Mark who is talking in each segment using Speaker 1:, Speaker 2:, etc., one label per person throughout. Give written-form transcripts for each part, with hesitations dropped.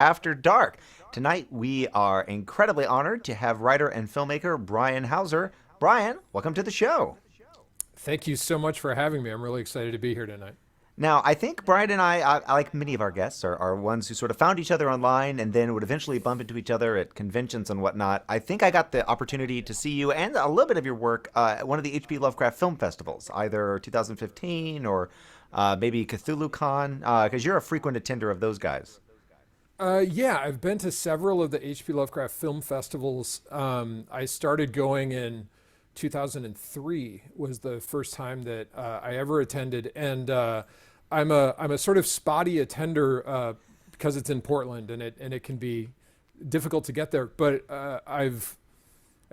Speaker 1: After Dark. Tonight, we are incredibly honored to have writer and filmmaker Brian Hauser. Brian, welcome to the show.
Speaker 2: Thank you so much for having me. I'm really excited to be here tonight.
Speaker 1: Now, I think Brian and I like many of our guests, are ones who sort of found each other online and then would eventually bump into each other at conventions and whatnot. I think I got the opportunity to see you and a little bit of your work at one of the H.P. Lovecraft film festivals, either 2015 or maybe Cthulhu Con, because you're a frequent attender of those guys.
Speaker 2: Yeah, I've been to several of the H.P. Lovecraft film festivals. I started going in 2003 was the first time that I ever attended, and I'm a sort of spotty attender because it's in Portland and it can be difficult to get there. But I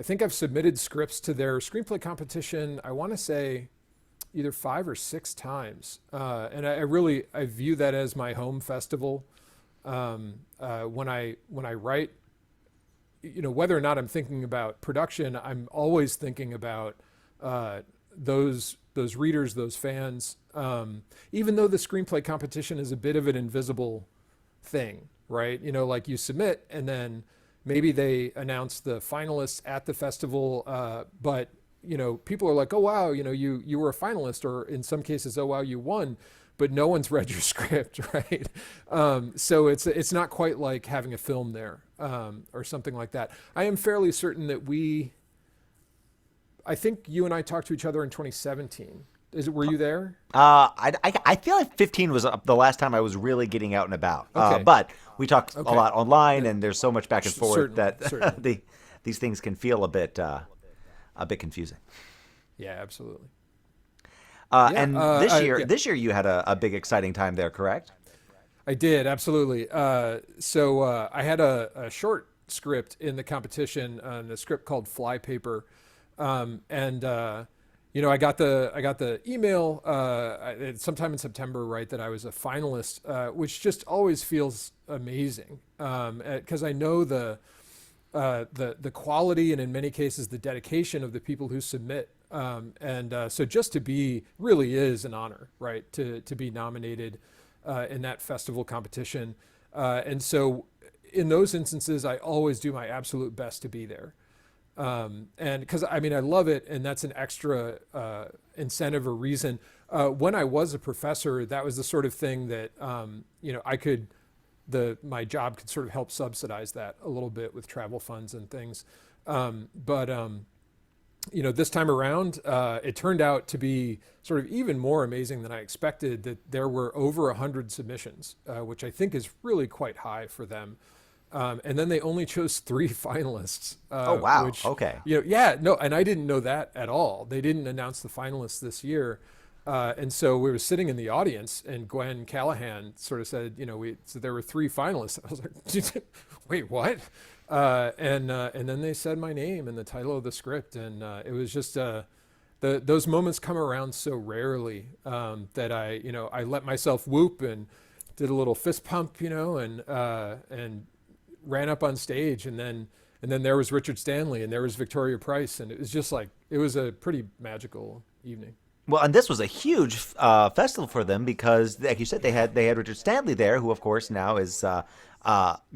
Speaker 2: think I've submitted scripts to their screenplay competition. I want to say either 5 or 6 times, and I view that as my home festival. When I write, whether or not I'm thinking about production, I'm always thinking about those readers, those fans. Even though the screenplay competition is a bit of an invisible thing, right? Like you submit, and then maybe they announce the finalists at the festival, but people are like, oh wow, you were a finalist, or in some cases, oh wow, you won, but no one's read your script, right? So it's not quite like having a film there, or something like that. I am fairly certain that I think you and I talked to each other in 2017. Were you there?
Speaker 1: I feel like 15 was the last time I was really getting out and about.
Speaker 2: Okay.
Speaker 1: But we talked a
Speaker 2: Okay.
Speaker 1: lot online,
Speaker 2: Yeah.
Speaker 1: and there's so much back and forth
Speaker 2: Certainly.
Speaker 1: that
Speaker 2: Certainly.
Speaker 1: these things can feel a bit confusing.
Speaker 2: Yeah, absolutely. Yeah.
Speaker 1: And this year,
Speaker 2: Yeah.
Speaker 1: you had a big exciting time there, correct?
Speaker 2: I did, absolutely. So I had a short script in the competition, a script called Flypaper, and I got the email sometime in September, right, that I was a finalist, which just always feels amazing, because I know the quality and in many cases the dedication of the people who submit. And so just to be really is an honor, right? To be nominated in that festival competition. And so in those instances, I always do my absolute best to be there. And because I mean, I love it, and that's an extra incentive or reason. When I was a professor, that was the sort of thing that I could my job could sort of help subsidize that a little bit with travel funds and things. But this time around, it turned out to be sort of even more amazing than I expected. That there were over 100 submissions, which I think is really quite high for them. And then they only chose three finalists,
Speaker 1: Oh wow.
Speaker 2: which,
Speaker 1: Okay.
Speaker 2: yeah, no, and I didn't know that at all. They didn't announce the finalists this year. And so we were sitting in the audience, and Gwen Callahan sort of said, so there were three finalists. I was like, wait, what? And then they said my name and the title of the script, and it was just those moments come around so rarely, that I let myself whoop and did a little fist pump, and ran up on stage, and then there was Richard Stanley, and there was Victoria Price, and it was just like it was a pretty magical evening.
Speaker 1: Well, and this was a huge festival for them because, like you said, they had Richard Stanley there, who of course now is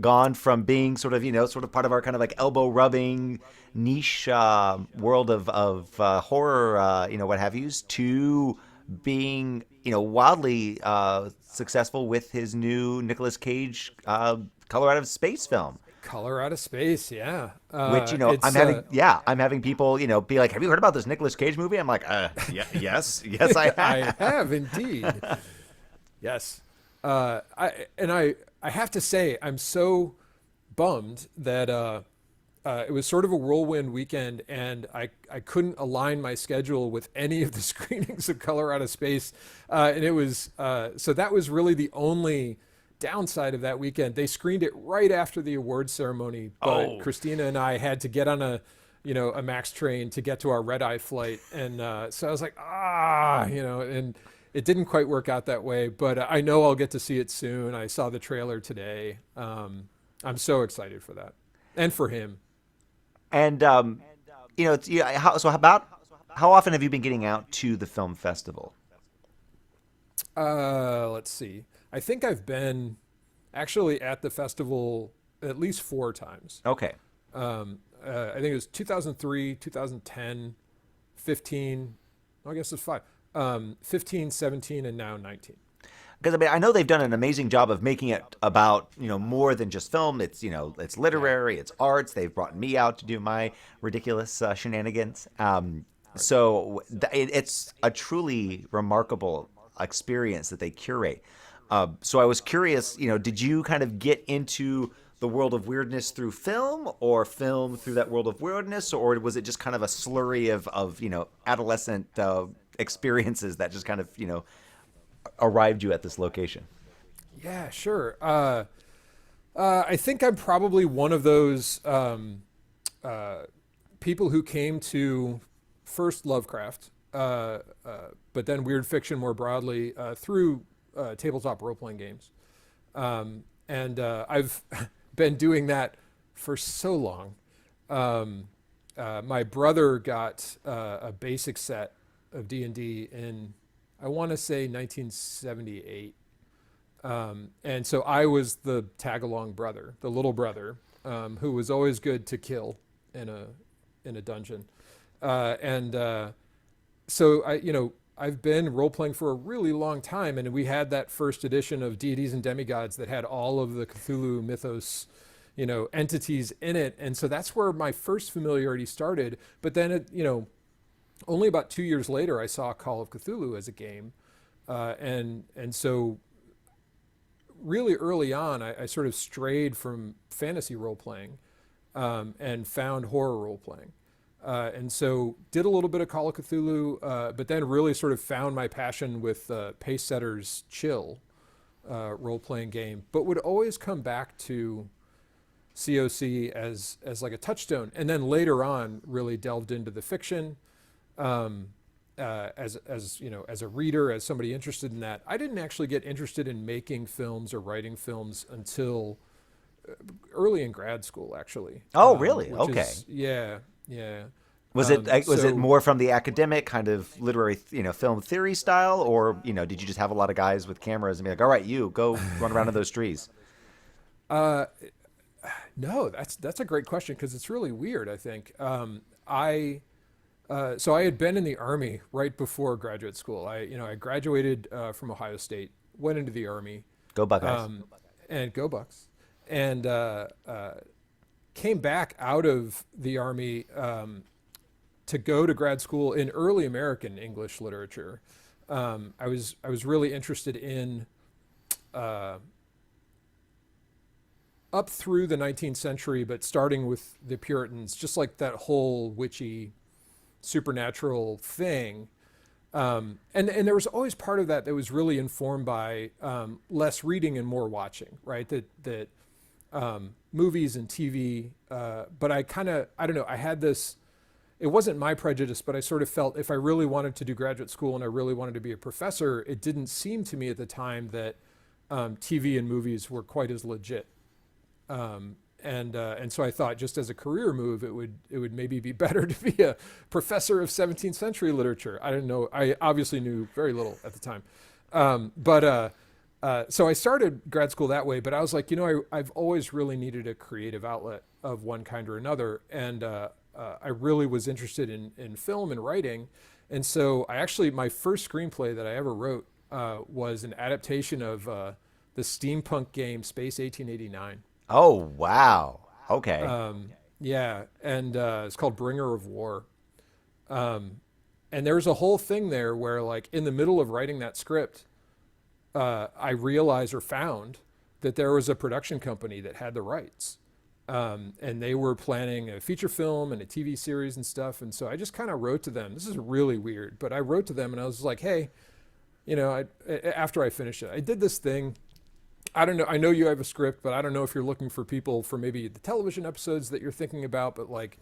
Speaker 1: gone from being sort of sort of part of our kind of like elbow rubbing niche world of horror, what have yous, to being wildly successful with his new Nicolas Cage Color Out of Space film.
Speaker 2: Color Out of Space, yeah.
Speaker 1: Which
Speaker 2: It's
Speaker 1: I'm having people be like, have you heard about this Nicolas Cage movie? I'm like, yeah, yes, yes, I
Speaker 2: I
Speaker 1: have.
Speaker 2: have indeed. Yes. I have to say, I'm so bummed that it was sort of a whirlwind weekend, and I couldn't align my schedule with any of the screenings of Color Out of Space. And it was so that was really the only downside of that weekend. They screened it right after the awards ceremony, but
Speaker 1: Oh,
Speaker 2: Christina and I had to get on a Max train to get to our red eye flight, and so I was like, and it didn't quite work out that way. But I know I'll get to see it soon. I saw the trailer today. I'm so excited for that, and for him.
Speaker 1: and it's how often have you been getting out to the film festival?
Speaker 2: Let's see. I think I've been actually at the festival at least 4 times.
Speaker 1: Okay.
Speaker 2: I think it was 2003, 2010, 15. I guess it's five. 15, 17, and now 19.
Speaker 1: Because I mean, I know they've done an amazing job of making it about more than just film. It's it's
Speaker 2: Yeah.
Speaker 1: literary, it's arts. They've brought me out to do my ridiculous shenanigans.
Speaker 2: Right.
Speaker 1: It's a truly remarkable experience that they curate. So I was curious, did you kind of get into the world of weirdness through film, or film through that world of weirdness, or was it just kind of a slurry of adolescent experiences that just kind of arrived you at this location?
Speaker 2: Yeah, sure. I think I'm probably one of those uh, people who came to first Lovecraft, but then weird fiction more broadly through tabletop role playing games. And I've been doing that for so long. My brother got a basic set of D&D in, I want to say 1978. And so I was the tag along brother, the little brother, who was always good to kill in a dungeon. And so I've been role playing for a really long time, and we had that first edition of Deities and Demigods that had all of the Cthulhu mythos, entities in it, and so that's where my first familiarity started. But then only about 2 years later, I saw Call of Cthulhu as a game, and so really early on, I sort of strayed from fantasy role playing and found horror role playing. And so did a little bit of Call of Cthulhu, but then really sort of found my passion with Pace Setter's Chill role playing game, but would always come back to COC as like a touchstone, and then later on really delved into the fiction. Um, as a reader, as somebody interested in that. I didn't actually get interested in making films or writing films until early in grad school, actually.
Speaker 1: Oh, really?
Speaker 2: Which
Speaker 1: Okay.
Speaker 2: is yeah, yeah.
Speaker 1: Was it
Speaker 2: So
Speaker 1: more from the academic kind of literary, film theory style, or did you just have a lot of guys with cameras and be like, all right, you go run around in those trees?
Speaker 2: uh, no, that's a great question because it's really weird. I think I so I had been in the army right before graduate school. I graduated from Ohio State, went into the army,
Speaker 1: Go Buckeyes.
Speaker 2: um, and go Bucks, and came back out of the army to go to grad school in early American English literature. I was really interested in uh, up through the 19th century, but starting with the Puritans, just like that whole witchy supernatural thing. And there was always part of that that was really informed by less reading and more watching, right? That movies and TV. But I don't know, I had this, it wasn't my prejudice, but I sort of felt if I really wanted to do graduate school and I really wanted to be a professor, it didn't seem to me at the time that TV and movies were quite as legit. And so I thought, just as a career move, it would maybe be better to be a professor of 17th century literature. I didn't know. I obviously knew very little at the time, but so I started grad school that way. But I was like, I've always really needed a creative outlet of one kind or another, and I really was interested in film and writing. And so my first screenplay that I ever wrote was an adaptation of the steampunk game Space 1889.
Speaker 1: Oh, wow. Okay.
Speaker 2: Yeah, and it's called Bringer of War. Um, and there's a whole thing there where, like, in the middle of writing that script, I realized or found that there was a production company that had the rights. And they were planning a feature film and a TV series and stuff. And so I just kind of wrote to them. This is really weird, but I wrote to them and I was like, hey, after I finished it, I did this thing. I don't know. I know you have a script, but I don't know if you're looking for people for maybe the television episodes that you're thinking about, but like,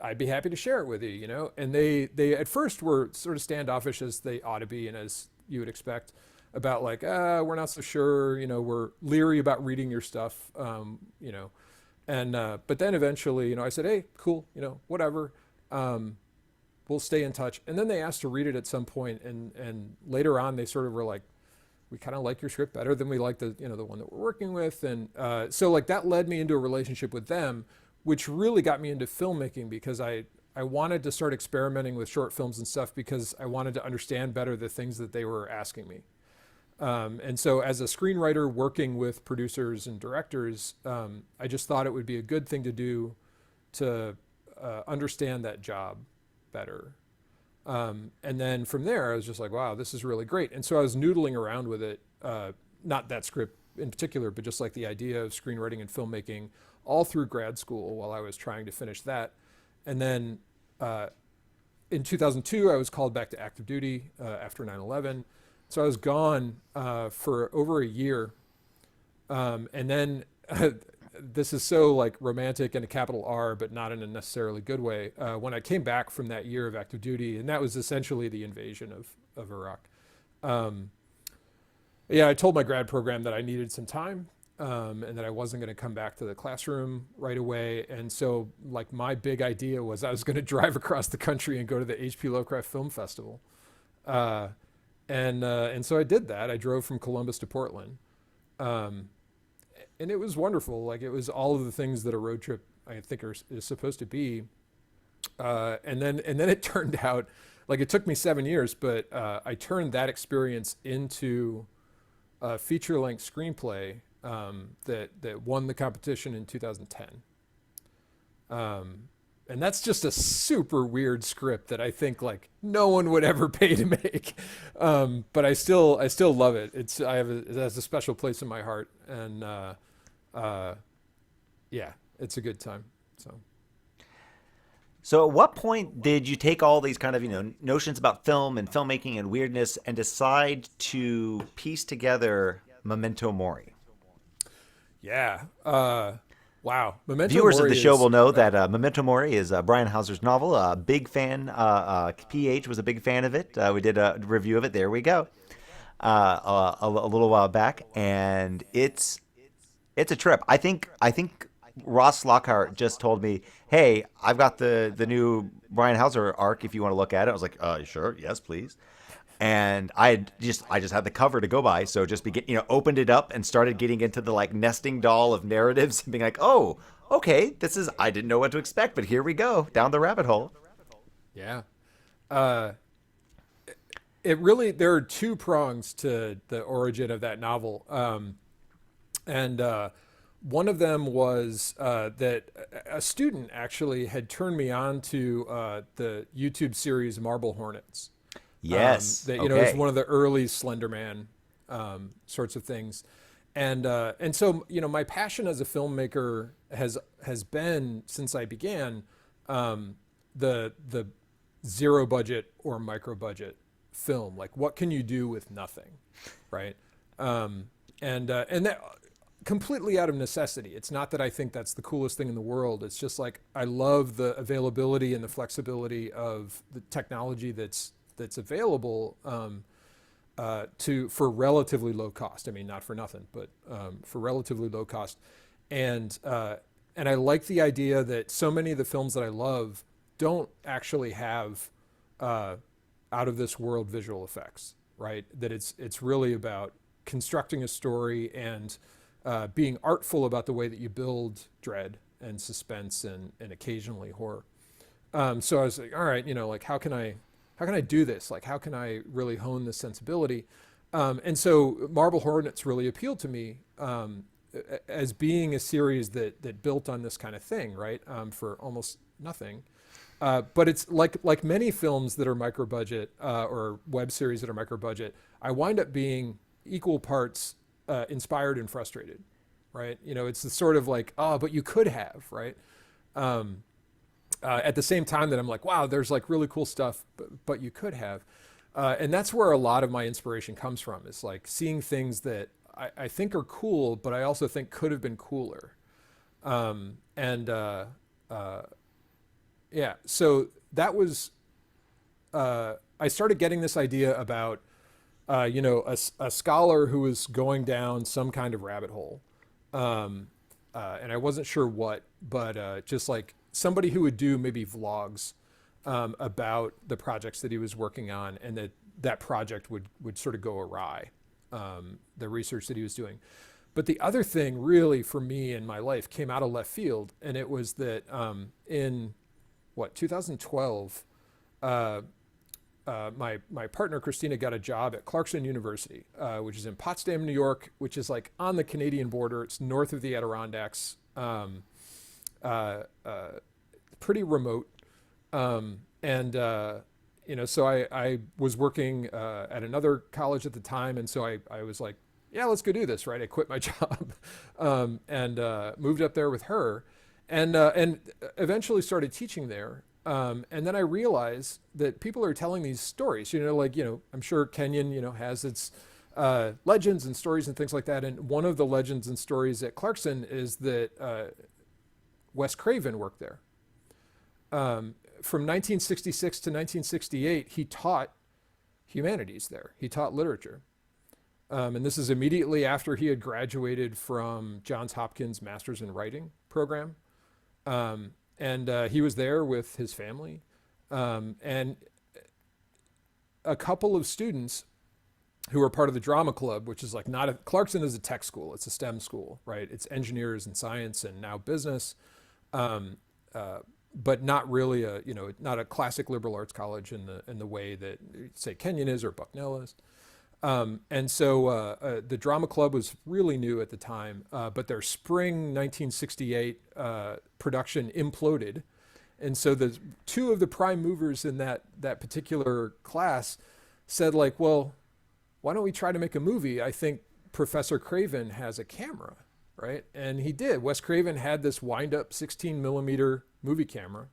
Speaker 2: I'd be happy to share it with you. And they at first were sort of standoffish, as they ought to be, and as you would expect, about like, we're not so sure, we're leery about reading your stuff, and but then eventually, I said, hey, cool, whatever, we'll stay in touch. And then they asked to read it at some point, and later on they sort of were like, we kind of like your script better than we like the one that we're working with. And so like that led me into a relationship with them, which really got me into filmmaking because I wanted to start experimenting with short films and stuff because I wanted to understand better the things that they were asking me. And so as a screenwriter working with producers and directors, I just thought it would be a good thing to do to understand that job better. And then from there, I was just like, wow, this is really great. And so I was noodling around with it, not that script in particular, but just like the idea of screenwriting and filmmaking all through grad school while I was trying to finish that. And then in 2002, I was called back to active duty after 9/11. So I was gone for over a year. And then this is so like romantic and a capital R, but not in a necessarily good way. When I came back from that year of active duty, and that was essentially the invasion of Iraq. Yeah, I told my grad program that I needed some time and that I wasn't going to come back to the classroom right away. And so like my big idea was I was going to drive across the country and go to the H.P. Lovecraft Film Festival. And so I did that. I drove from Columbus to Portland. And it was wonderful. Like it was all of the things that a road trip I think is supposed to be. And then it turned out like it took me 7 years, but I turned that experience into a feature-length screenplay that won the competition in 2010. And that's just a super weird script that I think like no one would ever pay to make. But I still love it. It has a special place in my heart. And yeah, it's a good time.
Speaker 1: So at what point did you take all these kind of, notions about film and filmmaking and weirdness and decide to piece together Memento Mori?
Speaker 2: Yeah. Wow. Memento
Speaker 1: Viewers
Speaker 2: Mori
Speaker 1: of the show will know that Memento Mori is Brian Hauser's novel. A big fan. PH was a big fan of it. We did a review of it. There we go. A little while back, and it's a trip. I think Ross Lockhart just told me, "Hey, I've got the new Brian Hauser arc. If you want to look at it," I was like, "Sure, yes, please." And I just had the cover to go by, so just opened it up and started getting into the like nesting doll of narratives and being like, "Oh, okay, I didn't know what to expect, but here we go down the rabbit hole."
Speaker 2: Yeah. There are two prongs to the origin of that novel. And one of them was that a student actually had turned me on to the YouTube series Marble Hornets.
Speaker 1: Yes.
Speaker 2: That is one of the early Slender Man sorts of things. And so my passion as a filmmaker has been since I began the zero budget or micro budget film. Like what can you do with nothing, right? And that completely out of necessity. It's not that I think that's the coolest thing in the world. It's just like I love the availability and the flexibility of the technology that's available for relatively low cost. I mean, not for nothing, but for relatively low cost. And I like the idea that so many of the films that I love don't actually have out of this world visual effects, right? That it's really about constructing a story and being artful about the way that you build dread and suspense and occasionally horror. So I was like, all right, like how can I do this? Like, how can I really hone this sensibility? And so Marble Hornets really appealed to me as being a series that built on this kind of thing, right? For almost nothing. But it's like many films that are micro budget or web series that are micro budget, I wind up being equal parts inspired and frustrated, right? It's the sort of like, but you could have, right? At the same time that I'm like, wow, there's like really cool stuff, but you could have. And that's where a lot of my inspiration comes from, is like seeing things that I think are cool, but I also think could have been cooler. Yeah, so that was, I started getting this idea about, a scholar who was going down some kind of rabbit hole. And I wasn't sure what, but just like somebody who would do maybe vlogs about the projects that he was working on, and that project would sort of go awry. the research that he was doing. But the other thing, really, for me in my life, came out of left field, and it was that in 2012, my partner Christina got a job at Clarkson University, which is in Potsdam, New York, which is like on the Canadian border. It's north of the Adirondacks, pretty remote, and so I was working at another college at the time, and so I was like, yeah, let's go do this, right? I quit my job and moved up there with her, and eventually started teaching there. And then I realized that people are telling these stories, I'm sure Kenyon, has its legends and stories and things like that. And one of the legends and stories at Clarkson is that Wes Craven worked there. From 1966 to 1968, he taught humanities there. He taught literature. And this is immediately after he had graduated from Johns Hopkins Masters in Writing program. And he was there with his family. And a couple of students who were part of the drama club, which is like Clarkson is a tech school. It's a STEM school, right? It's engineers and science and now business. But not really not a classic liberal arts college in the way that, say, Kenyon is or Bucknell is. And so the drama club was really new at the time, but their spring 1968 production imploded. And so the two of the prime movers in that particular class said, like, well, why don't we try to make a movie? I think Professor Craven has a camera, right? And he did. Wes Craven had this wind-up 16 millimeter movie camera.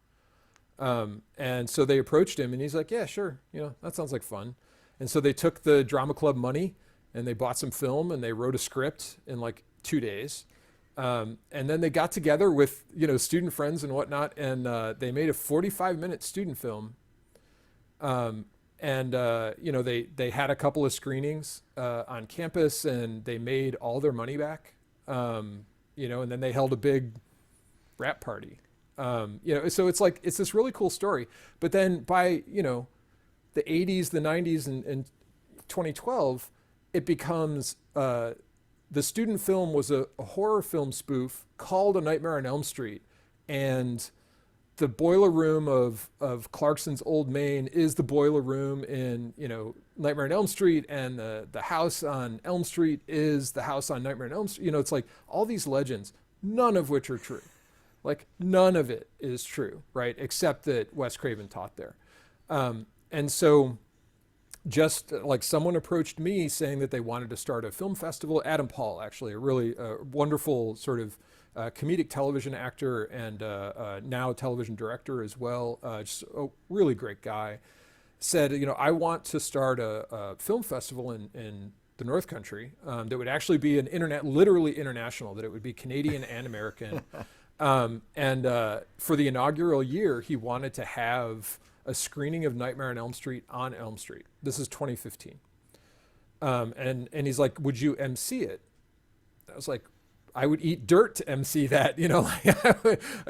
Speaker 2: And so they approached him, and he's like, yeah, sure. That sounds like fun. And so they took the drama club money and they bought some film and they wrote a script in like 2 days. And then they got together with, student friends and whatnot. And they made a 45-minute student film. They had a couple of screenings on campus, and they made all their money back. And then they held a big wrap party. So it's this really cool story. But then by, the 80s, the 90s, and 2012, it becomes the student film was a horror film spoof called A Nightmare on Elm Street, and the boiler room of Clarkson's Old Main is the boiler room in Nightmare on Elm Street, and the house on Elm Street is the house on Nightmare on Elm Street. It's like all these legends, none of which are true. Like none of it is true, right? Except that Wes Craven taught there. And so just like someone approached me saying that they wanted to start a film festival, Adam Paul, actually, a really wonderful sort of comedic television actor and now television director as well, just a really great guy, said, I want to start a film festival in the North Country that would actually be literally international, that it would be Canadian and American. For the inaugural year, he wanted to have a screening of Nightmare on Elm Street on Elm Street. This is 2015. And he's like, would you MC it? I was like, I would eat dirt to MC that,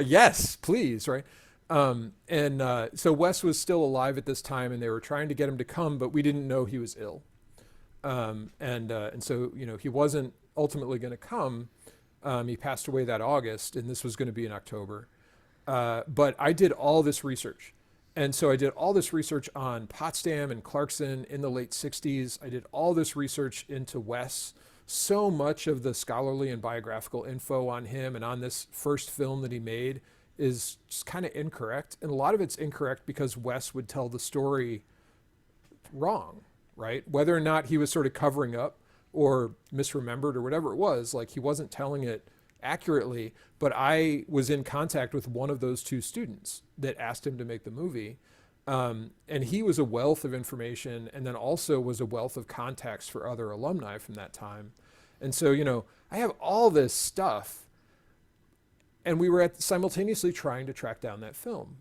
Speaker 2: yes, please, right? So Wes was still alive at this time, and they were trying to get him to come, but we didn't know he was ill. And so, he wasn't ultimately going to come. He passed away that August, and this was going to be in October. But I did all this research. And so I did all this research on Potsdam and Clarkson in the late 60s. I did all this research into Wes. So much of the scholarly and biographical info on him and on this first film that he made is just kind of incorrect. And a lot of it's incorrect because Wes would tell the story wrong, right? Whether or not he was sort of covering up or misremembered or whatever it was, like he wasn't telling it accurately. But I was in contact with one of those two students that asked him to make the movie. And he was a wealth of information, and then also was a wealth of contacts for other alumni from that time. And so, I have all this stuff, and we were simultaneously trying to track down that film.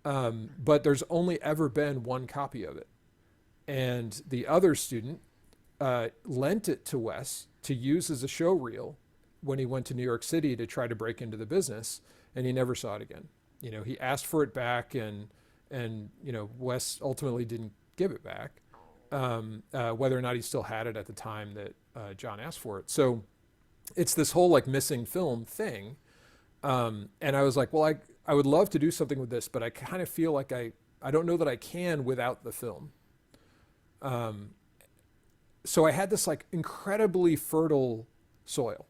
Speaker 2: But there's only ever been one copy of it. And the other student lent it to Wes to use as a show reel when he went to New York City to try to break into the business, and he never saw it again. He asked for it back, and Wes ultimately didn't give it back. whether or not he still had it at the time that John asked for it. So it's this whole like missing film thing. And I was like, well, I would love to do something with this, but I kind of feel like I don't know that I can without the film. So I had this like incredibly fertile soil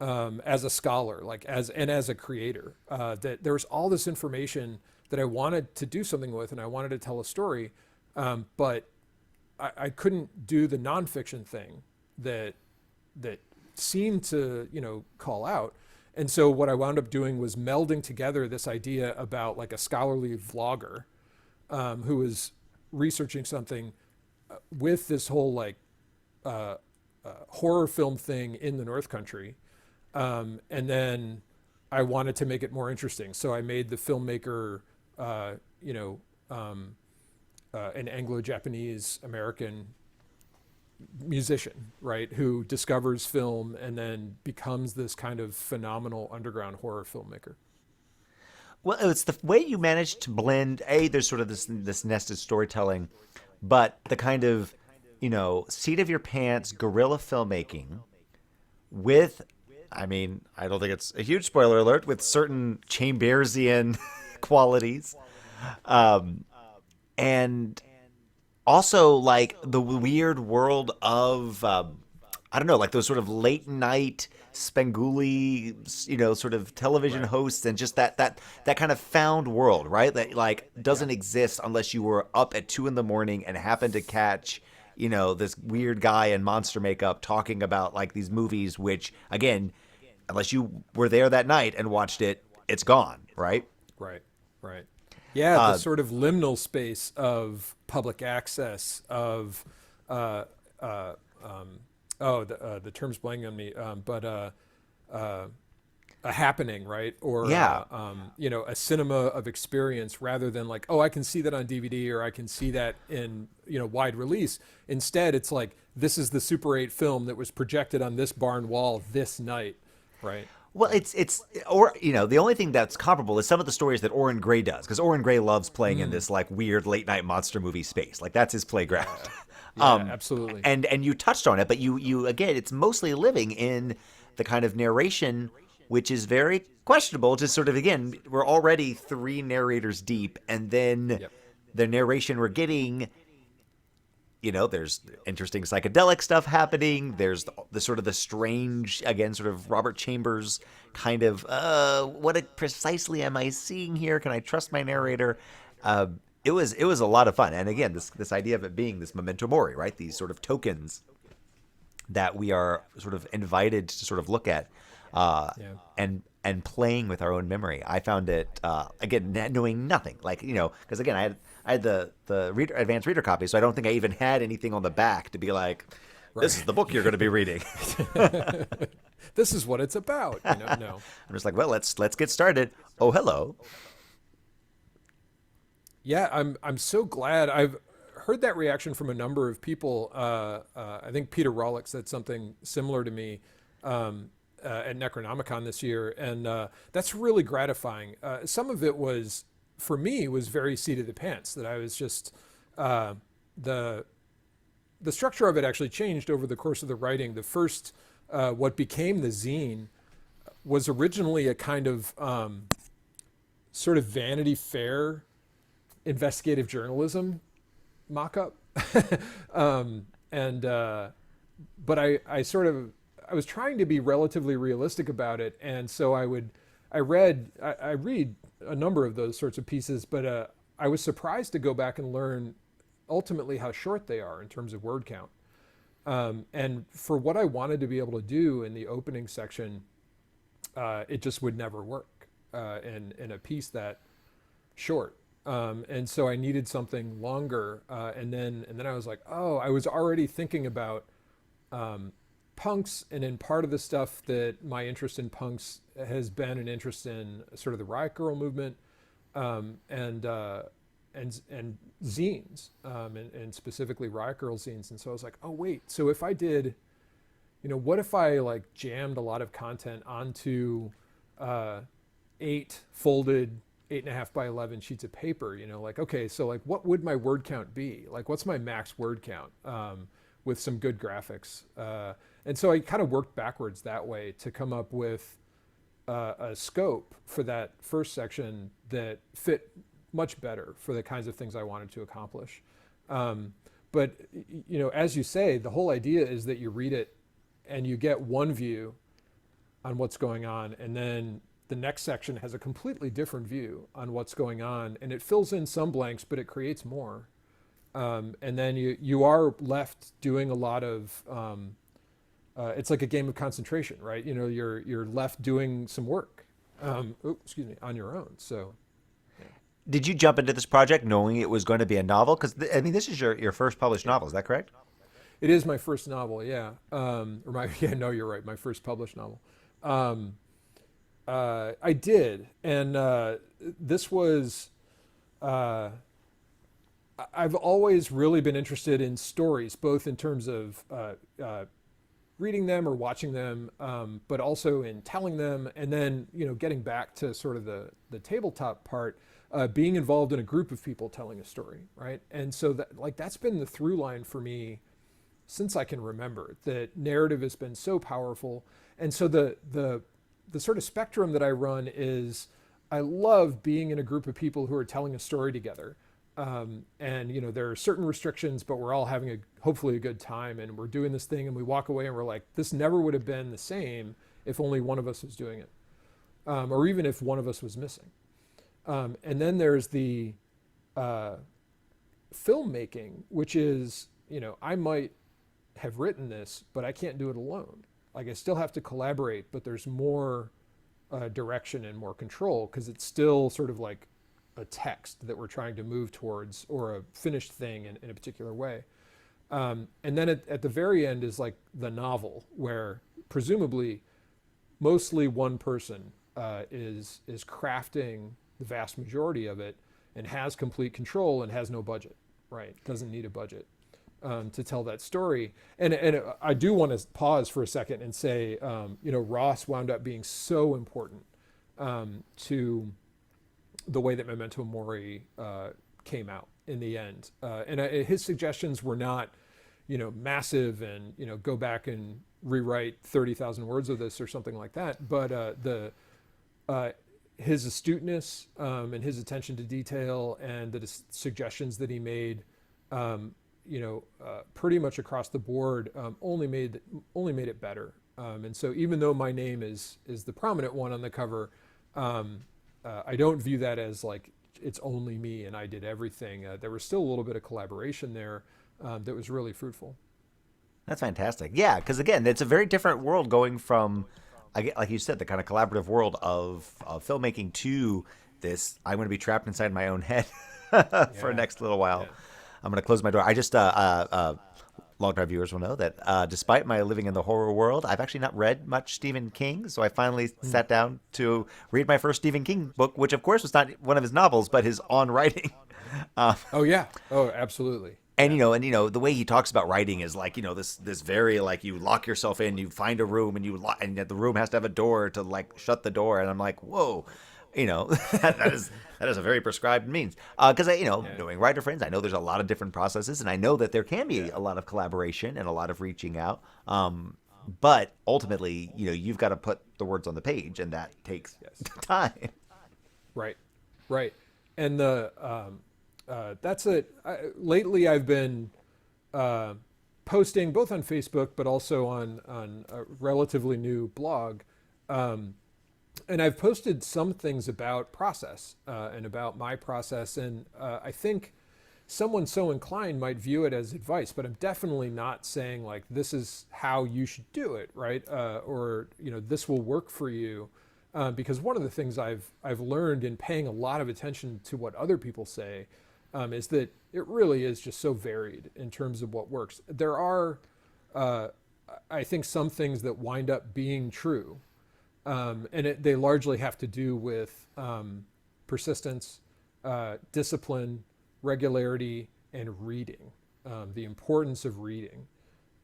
Speaker 2: as a scholar, like as a creator, that there was all this information that I wanted to do something with, and I wanted to tell a story, but I couldn't do the nonfiction thing that seemed to call out. And so what I wound up doing was melding together this idea about like a scholarly vlogger who was researching something with this whole like horror film thing in the North Country. And then I wanted to make it more interesting. So I made the filmmaker, an Anglo-Japanese American musician, right, who discovers film and then becomes this kind of phenomenal underground horror filmmaker.
Speaker 1: Well, it's the way you managed to blend. There's sort of this nested storytelling, but the kind of seat of your pants guerrilla filmmaking with, I mean, I don't think it's a huge spoiler alert, with certain Chambersian qualities, and also like the weird world of I don't know, like those sort of late night Spenguli, sort of television
Speaker 2: Right.
Speaker 1: hosts, and just that kind of found world, right? That like doesn't exist unless you were up at 2 a.m. and happened to catch, this weird guy in monster makeup talking about like these movies, which again, unless you were there that night and watched it, it's gone, right?
Speaker 2: Right. Right. Yeah, the
Speaker 1: Uh,
Speaker 2: sort of liminal space of public access of uh, uh, the term's blanking on me, a happening, right? Or
Speaker 1: yeah.
Speaker 2: a cinema of experience rather than like, oh, I can see that on DVD or I can see that in wide release. Instead, it's like this is the Super 8 film that was projected on this barn wall this night, right?
Speaker 1: Well, it's or the only thing that's comparable is some of the stories that Oren Gray does, because Oren Gray loves playing in this like weird late night monster movie space. Like that's his playground.
Speaker 2: Yeah, yeah, absolutely.
Speaker 1: And you touched on it, but you again, it's mostly living in the kind of narration, which is very questionable. Just sort of again, we're already three narrators deep, and then
Speaker 2: Yep.
Speaker 1: the narration we're getting. There's interesting psychedelic stuff happening. There's the sort of the strange, again, sort of Robert Chambers kind of, precisely am I seeing here? Can I trust my narrator? It was a lot of fun. And again, this idea of it being this memento mori, right? These sort of tokens that we are sort of invited to sort of look at,
Speaker 2: Yeah.
Speaker 1: and playing with our own memory. I found it again knowing nothing, like because again I had the advanced reader copy, so I don't think I even had anything on the back to be like, this is
Speaker 2: Right.
Speaker 1: the book you're going to be reading.
Speaker 2: This is what it's about. No.
Speaker 1: I'm just like, well, let's get started. Oh, hello.
Speaker 2: Yeah, I'm so glad. I've heard that reaction from a number of people. I think Peter Rawlick said something similar to me at Necronomicon this year, and that's really gratifying. Some of it was, for me, was very seat of the pants. That I was just the structure of it actually changed over the course of the writing. The first, what became the zine, was originally a kind of sort of Vanity Fair investigative journalism mock-up. And but I was trying to be relatively realistic about it, and so I read a number of those sorts of pieces, but I was surprised to go back and learn ultimately how short they are in terms of word count. And for what I wanted to be able to do in the opening section, it just would never work in a piece that short. And so I needed something longer. And then I was like, oh, I was already thinking about punks, and in part of the stuff that my interest in punks has been an interest in sort of the Riot Girl movement, and zines, and specifically Riot Girl zines. And so I was like, oh wait, so if I did, what if I like jammed a lot of content onto 8 folded 8.5 by 11 sheets of paper, like, okay, so like what would my word count be? Like, what's my max word count with some good graphics? And so I kind of worked backwards that way to come up with a scope for that first section that fit much better for the kinds of things I wanted to accomplish. But as you say, the whole idea is that you read it and you get one view on what's going on, and then the next section has a completely different view on what's going on, and it fills in some blanks, but it creates more. And then you are left doing a lot of it's like a game of concentration, right? You're left doing some work, on your own. So
Speaker 1: Did you jump into this project knowing it was going to be a novel? Because I mean, this is your first published novel. Is that correct?
Speaker 2: it is my first novel, yeah. Yeah, no, you're right, my first published novel. I did, and this was. I've always really been interested in stories, both in terms of reading them or watching them, but also in telling them, and then getting back to sort of the tabletop part, being involved in a group of people telling a story, right? And so that's been the through line for me since I can remember. That narrative has been so powerful, and so the sort of spectrum that I run is I love being in a group of people who are telling a story together. And there are certain restrictions, but we're all having hopefully a good time, and we're doing this thing, and we walk away and we're like, this never would have been the same if only one of us was doing it, or even if one of us was missing. And then there's the filmmaking, which is, I might have written this, but I can't do it alone. Like, I still have to collaborate, but there's more direction and more control, because it's still sort of like a text that we're trying to move towards, or a finished thing in a particular way. And then at the very end is like the novel, where presumably mostly one person is crafting the vast majority of it, and has complete control and has no budget, right? Doesn't need a budget to tell that story. And I do want to pause for a second and say, Ross wound up being so important to the way that Memento Mori came out in the end. And his suggestions were not, massive and, go back and rewrite 30,000 words of this or something like that. But his astuteness and his attention to detail, and the suggestions that he made, pretty much across the board, only made it better. And so even though my name is the prominent one on the cover, I don't view that as like it's only me and I did everything. There was still a little bit of collaboration there that was really fruitful.
Speaker 1: That's fantastic. Yeah, because again, it's a very different world going from, like you said, the kind of collaborative world of filmmaking to this. I'm going to be trapped inside my own head for the next little while.
Speaker 2: Yeah.
Speaker 1: I'm going to close my door. I just, long-time viewers will know that despite my living in the horror world, I've actually not read much Stephen King. So I finally sat down to read my first Stephen King book, which of course was not one of his novels, but his on writing.
Speaker 2: Oh yeah. Oh, absolutely.
Speaker 1: And the way he talks about writing is like, this very like, you lock yourself in, you find a room, and and the room has to have a door to like shut the door, and I'm like, whoa, that is a very prescribed means. Because knowing writer friends, I know there's a lot of different processes, and I know that there can be a lot of collaboration and a lot of reaching out. But ultimately, you've got to put the words on the page, and that takes time.
Speaker 2: Right. And that's it. Lately, I've been posting both on Facebook, but also on a relatively new blog. And I've posted some things about process and about my process. And I think someone so inclined might view it as advice, but I'm definitely not saying like, this is how you should do it, right? Or, this will work for you. Because one of the things I've learned in paying a lot of attention to what other people say is that it really is just so varied in terms of what works. There are, I think, some things that wind up being true. And they largely have to do with persistence, discipline, regularity, and reading, the importance of reading.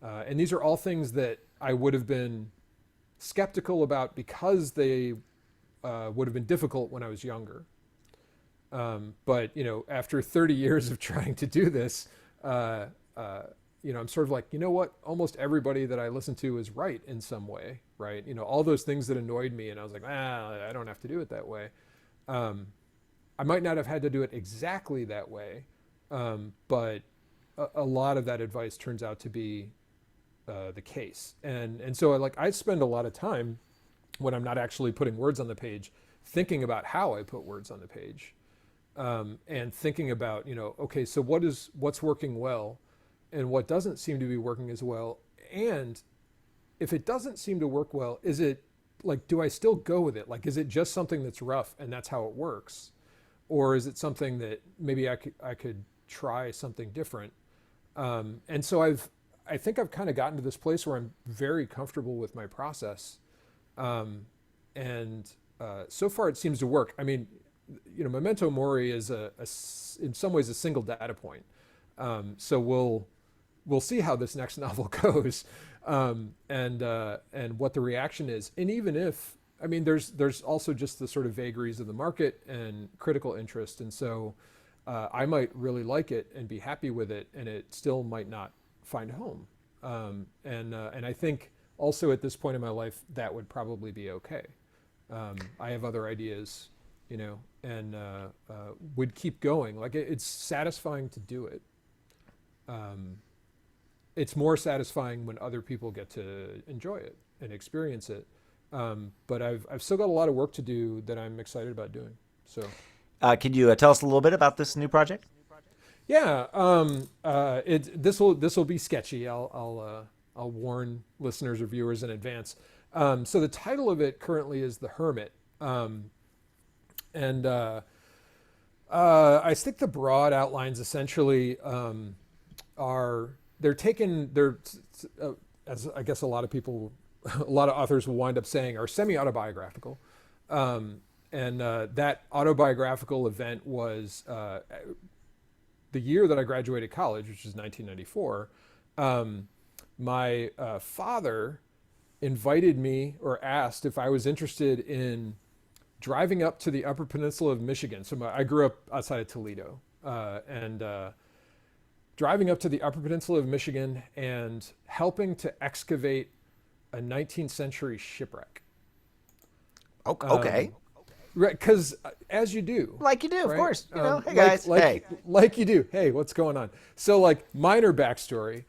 Speaker 2: And these are all things that I would have been skeptical about because they would have been difficult when I was younger. But after 30 years of trying to do this, uh, uh, I'm sort of like, you know what? Almost everybody that I listen to is right in some way, right? All those things that annoyed me, and I was like, I don't have to do it that way. Um, I might not have had to do it exactly that way, but a lot of that advice turns out to be the case. And so I spend a lot of time when I'm not actually putting words on the page, thinking about how I put words on the page, and thinking about okay, so what's working well, and what doesn't seem to be working as well, and if it doesn't seem to work well, is it like, do I still go with it? Like, is it just something that's rough and that's how it works, or is it something that maybe I could try something different? And so I think I've kind of gotten to this place where I'm very comfortable with my process, and so far it seems to work. I mean, Memento Mori is in some ways a single data point. So we'll see how this next novel goes, and what the reaction is. And even if, I mean, there's also just the sort of vagaries of the market and critical interest, and so I might really like it and be happy with it, and it still might not find a home. And I think also at this point in my life that would probably be okay. I have other ideas, and would keep going. Like it's satisfying to do it. It's more satisfying when other people get to enjoy it and experience it. But I've still got a lot of work to do that I'm excited about doing. So,
Speaker 1: Can you tell us a little bit about this new project?
Speaker 2: yeah, this will be sketchy. I'll warn listeners or viewers in advance. So the title of it currently is The Hermit, and I think the broad outlines essentially are they're as I guess a lot of people, a lot of authors will wind up saying, are semi-autobiographical. And that autobiographical event was the year that I graduated college, which is 1994. My father invited me, or asked if I was interested in driving up to the Upper Peninsula of Michigan. So I grew up outside of Toledo, and driving up to the Upper Peninsula of Michigan and helping to excavate a 19th century shipwreck.
Speaker 1: Okay.
Speaker 2: Right, because as you do,
Speaker 1: Like you do, of
Speaker 2: right?
Speaker 1: course. Hey guys, hey.
Speaker 2: Like you do. Hey, what's going on? So, like, minor backstory.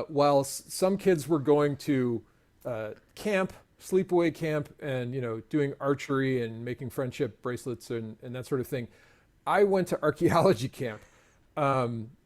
Speaker 2: While some kids were going to camp, sleepaway camp, and doing archery and making friendship bracelets and that sort of thing, I went to archaeology camp.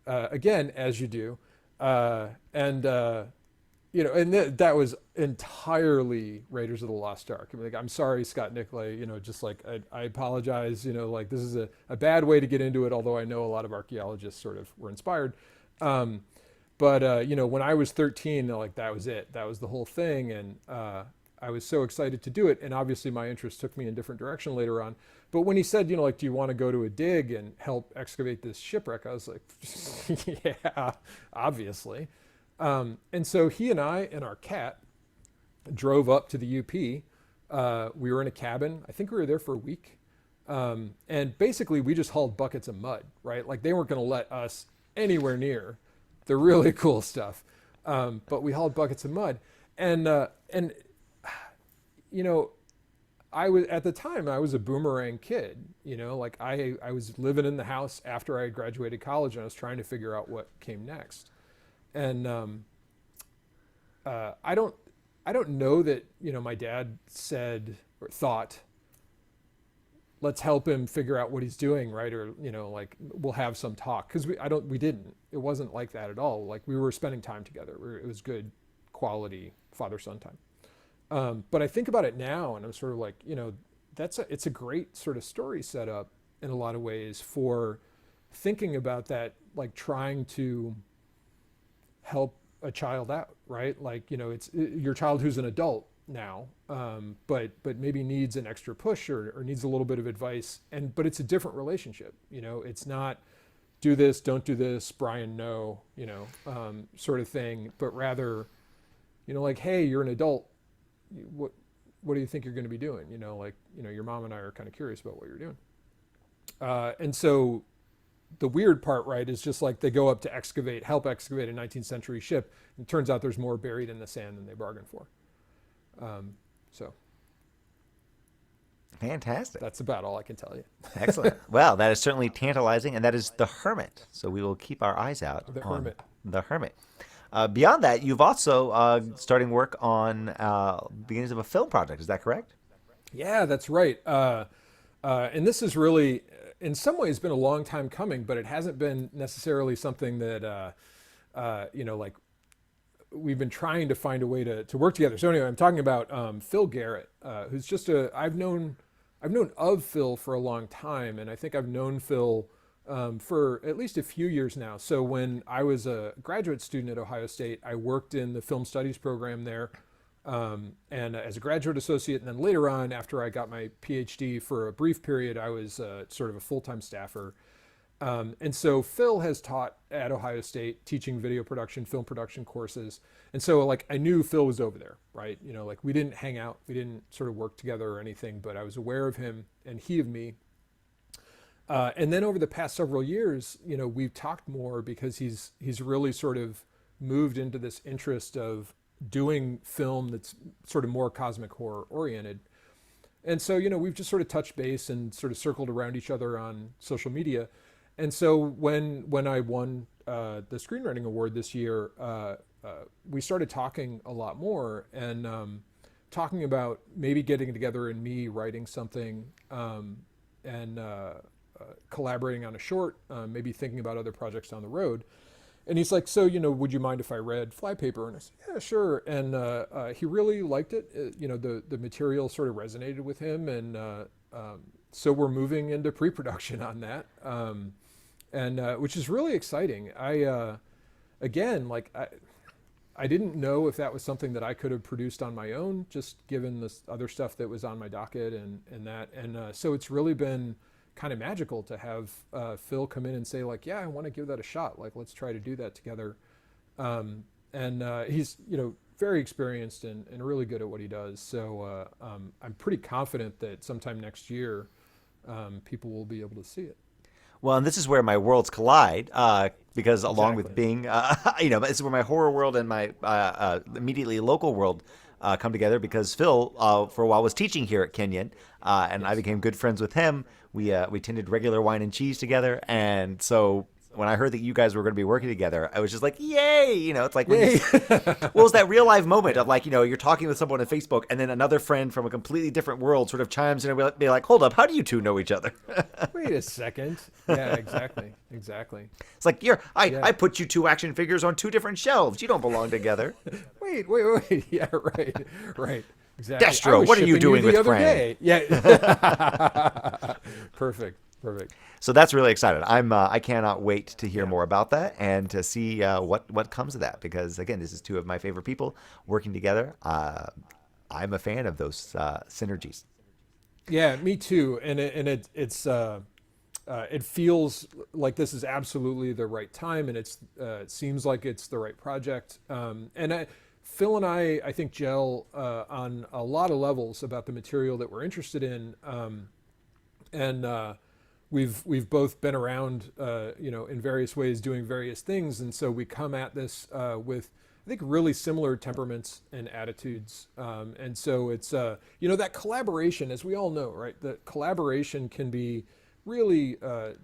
Speaker 2: Again, as you do, and that was entirely Raiders of the Lost Ark. I mean, like, I'm sorry, Scott Nicolay, just like, I apologize, like, this is a bad way to get into it, although I know a lot of archaeologists sort of were inspired. But when I was 13, like, that was it. That was the whole thing. And I was so excited to do it. And obviously my interest took me in a different direction later on. But when he said, like, do you want to go to a dig and help excavate this shipwreck? I was like, yeah, obviously. And so he and I and our cat drove up to the UP. We were in a cabin. I think we were there for a week. And basically we just hauled buckets of mud, right? Like, they weren't going to let us anywhere near the really cool stuff. But we hauled buckets of mud. And I was, at the time, I was a boomerang kid, like I was living in the house after I graduated college, and I was trying to figure out what came next. And I don't know that my dad said or thought, let's help him figure out what he's doing, right? Or like, we'll have some talk, because we didn't. It wasn't like that at all. Like, we were spending time together. It was good quality father-son time. But I think about it now, and I'm sort of like, it's a great sort of story setup in a lot of ways for thinking about that, like, trying to help a child out, right? Like, it's your child who's an adult now, but maybe needs an extra push, or needs a little bit of advice, but it's a different relationship. It's not do this, don't do this, Brian, no, sort of thing, but rather, like, hey, you're an adult. What do you think you're going to be doing? Like, your mom and I are kind of curious about what you're doing. And so the weird part, right, is just like they go up to help excavate a 19th century ship, and it turns out there's more buried in the sand than they bargained for. So
Speaker 1: Fantastic.
Speaker 2: that's about all I can tell you.
Speaker 1: Excellent. Well, that is certainly tantalizing, and that is The Hermit. So we will keep our eyes out
Speaker 2: The
Speaker 1: on
Speaker 2: Hermit.
Speaker 1: The Hermit. Beyond that, you've also starting work on beginnings of a film project. Is that correct?
Speaker 2: Yeah, that's right. And this is really, in some ways, been a long time coming, but it hasn't been necessarily something that, like we've been trying to find a way to work together. So anyway, I'm talking about Phil Garrett, who's just I've known of Phil for a long time, and I think I've known Phil for at least a few years now. So when I was a graduate student at Ohio State, I worked in the film studies program there, and as a graduate associate. And then later on, after I got my PhD for a brief period, I was sort of a full-time staffer. And so Phil has taught at Ohio State, teaching video production, film production courses. And so like I knew Phil was over there, right? Like we didn't hang out, we didn't sort of work together or anything, but I was aware of him and he of me. And then over the past several years, we've talked more because he's really sort of moved into this interest of doing film that's sort of more cosmic horror oriented. And so, we've just sort of touched base and sort of circled around each other on social media. And so when I won the screenwriting award this year, we started talking a lot more and talking about maybe getting together and me writing something and collaborating on a short, maybe thinking about other projects down the road. And he's like, so, would you mind if I read Flypaper? And I said, yeah, sure. And he really liked it. The material sort of resonated with him. And so we're moving into pre-production on that, which is really exciting. I didn't know if that was something that I could have produced on my own, just given this other stuff that was on my docket and that. And so it's really been kind of magical to have Phil come in and say like, yeah, I want to give that a shot. Like, let's try to do that together. He's, very experienced and really good at what he does. So I'm pretty confident that sometime next year, people will be able to see it.
Speaker 1: Well, and this is where my worlds collide, because along with
Speaker 2: Exactly.
Speaker 1: being, this is where my horror world and my immediately local world come together. Because Phil, for a while, was teaching here at Kenyon, and I
Speaker 2: Yes.
Speaker 1: became good friends with him. We attended regular wine and cheese together, and so when I heard that you guys were going to be working together, I was just like, yay! It's like when
Speaker 2: Yay.
Speaker 1: well, it was that real life moment of like, you're talking with someone on Facebook, and then another friend from a completely different world sort of chimes in and be like, hold up, how do you two know each other?
Speaker 2: Wait a second. Yeah, exactly.
Speaker 1: It's like,
Speaker 2: Yeah.
Speaker 1: I put you two action figures on two different shelves. You don't belong together.
Speaker 2: Wait. Yeah, right. Exactly. I
Speaker 1: Destro,
Speaker 2: was
Speaker 1: what are you
Speaker 2: shipping
Speaker 1: doing
Speaker 2: the
Speaker 1: with
Speaker 2: other
Speaker 1: Fran?
Speaker 2: day. Yeah. Perfect.
Speaker 1: So that's really exciting. I cannot wait to hear more about that and to see what comes of that, because again, this is two of my favorite people working together. I'm a fan of those synergies.
Speaker 2: Yeah, me too. And it feels like this is absolutely the right time, and it seems like it's the right project. Phil and I think gel on a lot of levels about the material that we're interested in, and we've both been around, in various ways doing various things, and so we come at this with, I think, really similar temperaments and attitudes, and so it's that collaboration, as we all know, right? The collaboration can be really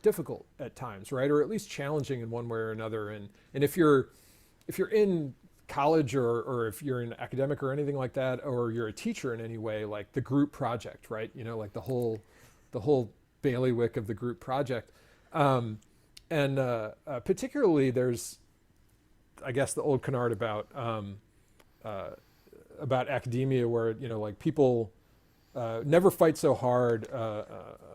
Speaker 2: difficult at times, right? Or at least challenging in one way or another. And if you're in college or if you're an academic or anything like that, or you're a teacher in any way, like the group project, right? Like the whole bailiwick of the group project. Particularly there's, I guess, the old canard about academia where, like people never fight so hard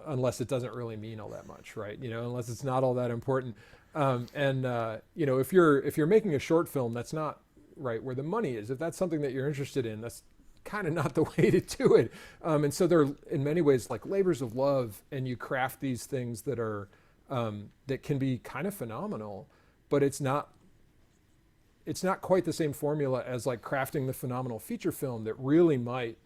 Speaker 2: unless it doesn't really mean all that much, right? Unless it's not all that important. If you're making a short film, that's not right where the money is. If that's something that you're interested in, that's kind of not the way to do it. And so they're in many ways like labors of love, and you craft these things that are that can be kind of phenomenal, but it's not quite the same formula as like crafting the phenomenal feature film that really might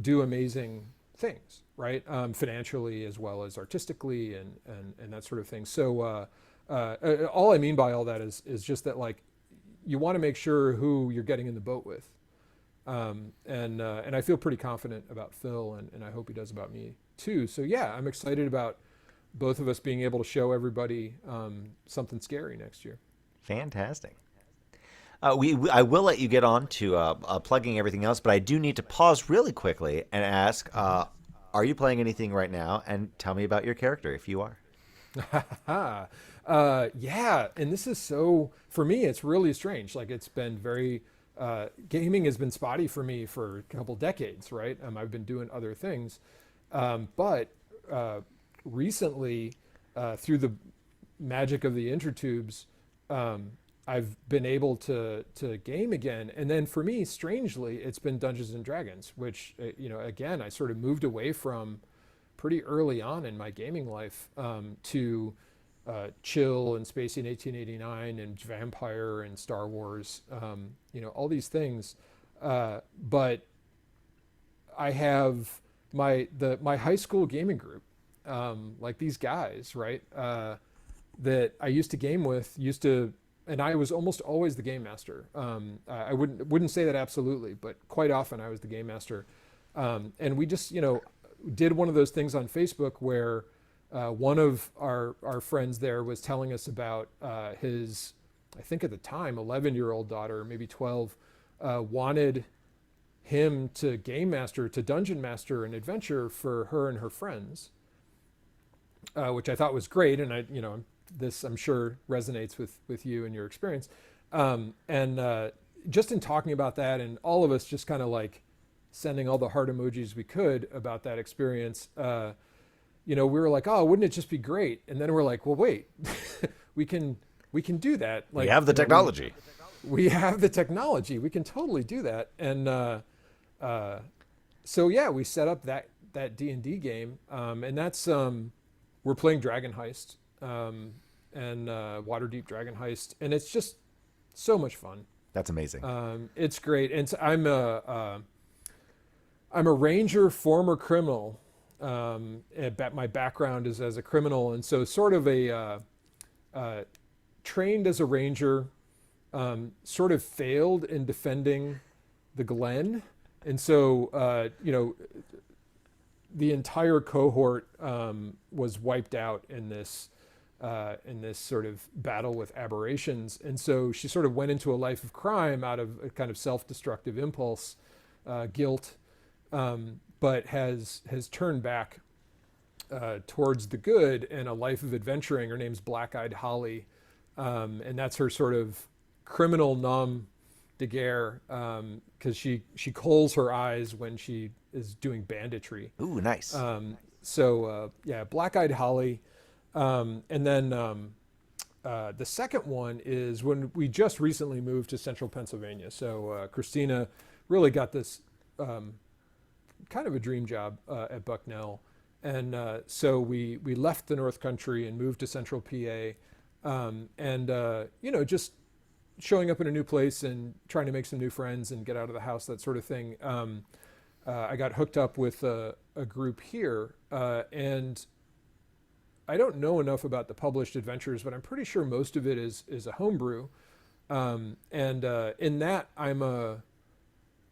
Speaker 2: do amazing things, right? Financially as well as artistically and that sort of thing. So all I mean by all that is just that like you want to make sure who you're getting in the boat with. And I feel pretty confident about Phil, and I hope he does about me too. So yeah, I'm excited about both of us being able to show everybody something scary next year.
Speaker 1: Fantastic. I will let you get on to plugging everything else, but I do need to pause really quickly and ask, are you playing anything right now? And tell me about your character if you are.
Speaker 2: Yeah, and this is so for me. It's really strange. Like it's been very gaming has been spotty for me for a couple decades, right? I've been doing other things, but recently, through the magic of the intertubes, I've been able to game again. And then for me, strangely, it's been Dungeons and Dragons, which again, I sort of moved away from pretty early on in my gaming life to Chill and Spacey in 1889 and Vampire and Star Wars, all these things. But I have my high school gaming group, like these guys, right? That I used to game with, and I was almost always the game master. I wouldn't say that absolutely, but quite often I was the game master. And we just, did one of those things on Facebook where one of our friends there was telling us about his, I think at the time, 11-year-old daughter, maybe 12, wanted him to game master, to dungeon master an adventure for her and her friends, which I thought was great. And this I'm sure resonates with you and your experience. And just in talking about that, and all of us just kind of like sending all the heart emojis we could about that experience, we were like, oh, wouldn't it just be great? And then we're like, well, wait, we can do that. Like,
Speaker 1: We have the technology.
Speaker 2: We have the technology. We can totally do that. And so yeah, we set up that D&D game, and that's we're playing Dragon Heist, and Waterdeep Dragon Heist, and it's just so much fun.
Speaker 1: That's amazing.
Speaker 2: It's great, and so I'm a ranger, former criminal. My background is as a criminal, and so sort of trained as a ranger, sort of failed in defending the Glen, and so the entire cohort was wiped out in this sort of battle with aberrations, and so she sort of went into a life of crime out of a kind of self-destructive impulse, guilt. But has turned back towards the good and a life of adventuring. Her name's Black-Eyed Holly, and that's her sort of criminal nom de guerre, because she coals her eyes when she is doing banditry.
Speaker 1: Ooh, nice.
Speaker 2: Yeah, Black-Eyed Holly, and then the second one is when we just recently moved to central Pennsylvania. So Christina really got this kind of a dream job at Bucknell, and so we left the North Country and moved to central PA, and just showing up in a new place and trying to make some new friends and get out of the house, that sort of thing. I got hooked up with a group here, and I don't know enough about the published adventures, but I'm pretty sure most of it is a homebrew, and in that I'm a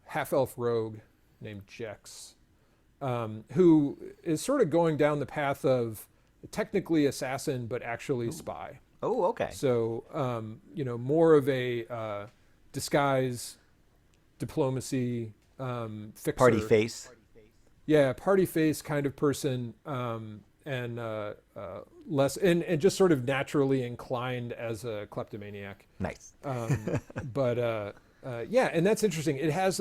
Speaker 2: half-elf rogue named Jex, who is sort of going down the path of technically assassin, but actually spy.
Speaker 1: Oh, okay.
Speaker 2: So, more of a disguise, diplomacy, fixer.
Speaker 1: Party face.
Speaker 2: Yeah, party face kind of person, and less, and just sort of naturally inclined as a kleptomaniac.
Speaker 1: Nice.
Speaker 2: Yeah, and that's interesting. It has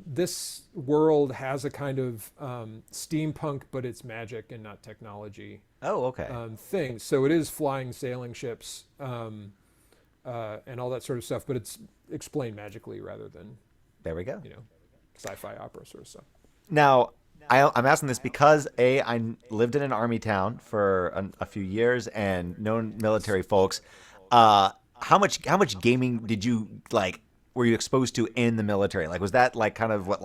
Speaker 2: this world has a kind of steampunk, but it's magic and not technology.
Speaker 1: Oh, okay.
Speaker 2: Thing. So it is flying sailing ships and all that sort of stuff, but it's explained magically rather than,
Speaker 1: There we go.
Speaker 2: sci-fi opera sort of stuff.
Speaker 1: Now, I'm asking this because I lived in an army town for a few years and known military folks. How much gaming did you were you exposed to in the military? Like, was that like kind of what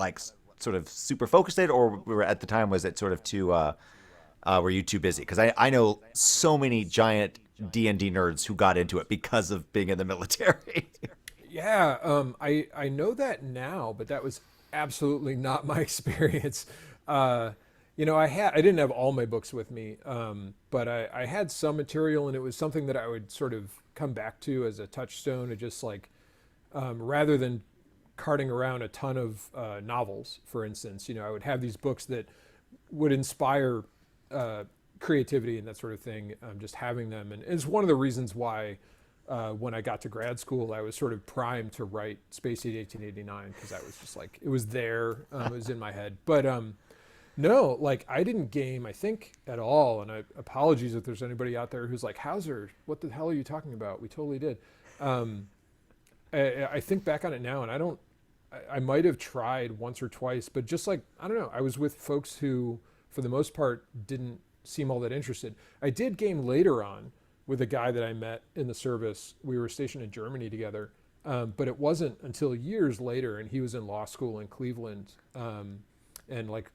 Speaker 1: sort of super focused it, or were at the time was it sort of too were you too busy? Because I know so many giant D&D nerds who got into it because of being in the military.
Speaker 2: Yeah, I know that now, but that was absolutely not my experience. I didn't have all my books with me, but I had some material, and it was something that I would sort of come back to as a touchstone, and just like rather than carting around a ton of novels, for instance, I would have these books that would inspire creativity and that sort of thing. Just having them, and it's one of the reasons why. When I got to grad school, I was sort of primed to write Space Age 1889 because I was just like, it was there, it was in my head. But no, like I didn't game, I think, at all. And apologies if there's anybody out there who's like, Hauser, what the hell are you talking about? We totally did. I think back on it now, and I might have tried once or twice, but just like, I don't know, I was with folks who, for the most part, didn't seem all that interested. I did game later on with a guy that I met in the service. We were stationed in Germany together, but it wasn't until years later, and he was in law school in Cleveland, and like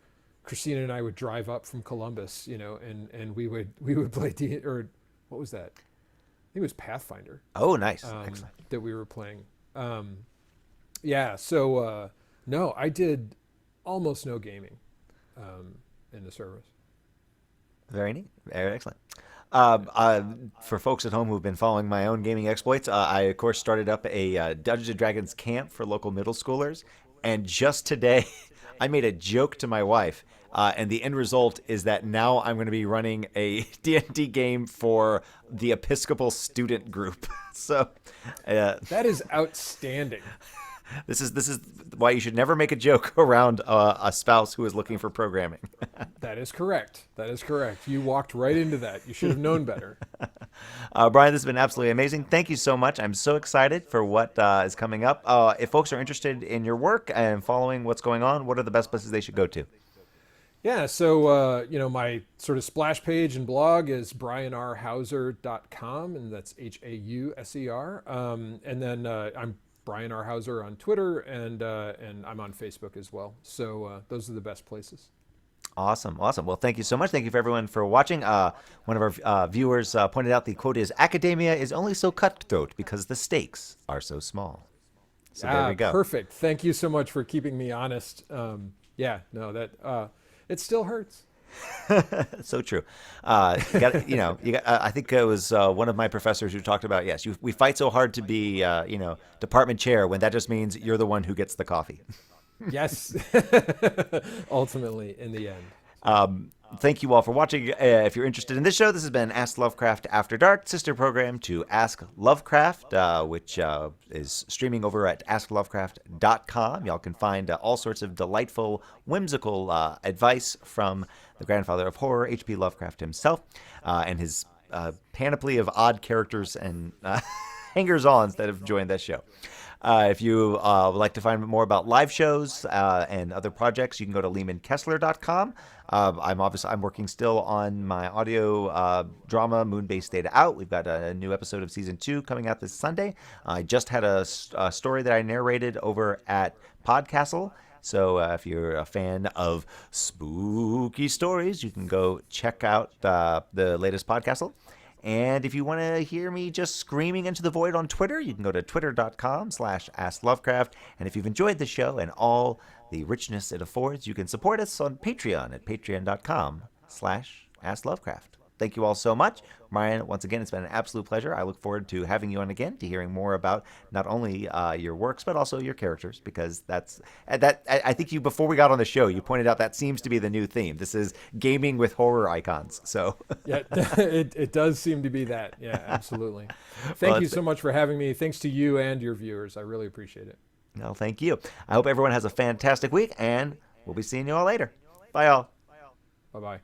Speaker 2: Christina and I would drive up from Columbus, and we would play or what was that? I think it was Pathfinder.
Speaker 1: Oh, nice, excellent.
Speaker 2: That we were playing. Yeah, so no, I did almost no gaming in the service.
Speaker 1: Very neat, very excellent. For folks at home who've been following my own gaming exploits, I, of course, started up a Dungeons & Dragons camp for local middle schoolers. And just today, I made a joke to my wife. And the end result is that now I'm going to be running a D&D game for the Episcopal student group. So
Speaker 2: that is outstanding.
Speaker 1: This is why you should never make a joke around a spouse who is looking for programming.
Speaker 2: That is correct. That is correct. You walked right into that. You should have known better.
Speaker 1: Brian, this has been absolutely amazing. Thank you so much. I'm so excited for what is coming up. If folks are interested in your work and following what's going on, what are the best places they should go to?
Speaker 2: Yeah, so my sort of splash page and blog is brianrhauser.com, and that's Hauser. And then I'm Brian R. Hauser on Twitter, and I'm on Facebook as well. So those are the best places.
Speaker 1: Awesome. Well, thank you so much. Thank you for everyone for watching. One of our viewers pointed out the quote is, "Academia is only so cutthroat because the stakes are so small." So there we go.
Speaker 2: Perfect. Thank you so much for keeping me honest. It still hurts.
Speaker 1: So true. I think it was one of my professors who talked about, yes, we fight so hard to be, department chair when that just means you're the one who gets the coffee.
Speaker 2: Yes. Ultimately, in the end.
Speaker 1: Thank you all for watching. If you're interested in this show, this has been Ask Lovecraft After Dark, sister program to Ask Lovecraft, which is streaming over at asklovecraft.com. Y'all can find all sorts of delightful, whimsical advice from the grandfather of horror, H.P. Lovecraft himself, and his panoply of odd characters and hangers-ons that have joined this show. If you would like to find more about live shows and other projects, you can go to lehmankessler.com. I'm working still on my audio drama, Moonbase Data Out. We've got a new episode of season 2 coming out this Sunday. I just had a story that I narrated over at Podcastle. So if you're a fan of spooky stories, you can go check out the latest Podcastle. And if you want to hear me just screaming into the void on Twitter, you can go to twitter.com/AskLovecraft. And if you've enjoyed the show and all the richness it affords, you can support us on Patreon at patreon.com/AskLovecraft. Thank you all so much. Brian, once again, it's been an absolute pleasure. I look forward to having you on again, to hearing more about not only your works, but also your characters, because I think before we got on the show, you pointed out that seems to be the new theme. This is gaming with horror icons. So
Speaker 2: yeah, it does seem to be that. Yeah, absolutely. Thank you so much for having me. Thanks to you and your viewers. I really appreciate it.
Speaker 1: No, thank you. I hope everyone has a fantastic week, and we'll be seeing you all later. Bye, all.
Speaker 2: Bye-bye.